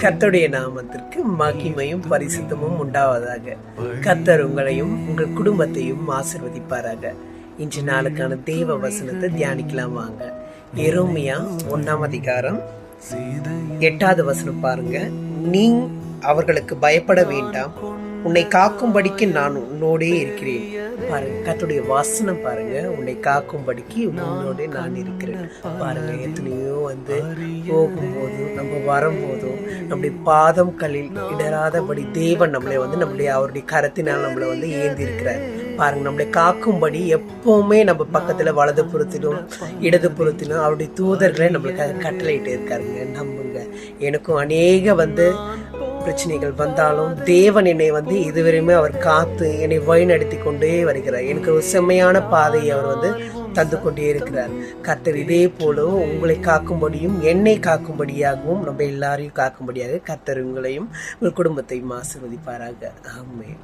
கர்த்தருடைய நாமத்திற்கு மகிமையும் பரிசுத்தமும் உண்டாவதாக. கர்த்தர் உங்களையும் உங்கள் குடும்பத்தையும் ஆசீர்வதிப்பாராக. இன்று நாளுக்கான தேவ வசனத்தை தியானிக்கலாம் வாங்க. எரேமியா 1 அதிகாரம் 8 வசனம் பாருங்க. நீ அவர்களுக்கு பயப்பட வேண்டாம், உன்னை காக்கும்படிக்கு நான் உன்னோடே இருக்கிறேன். பாருங்க, கர்த்தருடைய வசனம் பாருங்க. உன்னை காக்கும்படிக்கு உன்னோட நான் இருக்கிறேன். பாருங்க, எத்தனையோ போகும்போது நம்ம வரும்போதும் நம்முடைய பாதம் கல்லில் இடராதபடி தேவன் நம்மளை அவருடைய கரத்தினால் நம்மளை ஏந்தி இருக்கிறார். பாருங்க, நம்மளை காக்கும்படி எப்பவுமே நம்ம பக்கத்துல வலது புறத்திலும் இடது புறத்திலும் அவருடைய தூதர்களை நம்மளுக்கு கட்டளையிட்டு இருக்காருங்க. நம்புங்க. எனக்கும் அநேக பிரச்சனைகள் வந்தாலும் தேவன் என்னை இதுவரையுமே அவர் காத்து என்னை வழி நடத்தி கொண்டே வருகிறார். எனக்கு ஒரு செம்மையான பாதையை அவர் தந்து கொண்டே இருக்கிறார். கர்த்தர் இதே போல உங்களை காக்கும்படியும் என்னை காக்கும்படியாகவும் நம்ம எல்லாரையும் காக்கும்படியாக கர்த்தர் உங்களையும் உங்கள் குடும்பத்தையும் ஆசீர்வதிப்பாராக. ஆமென்.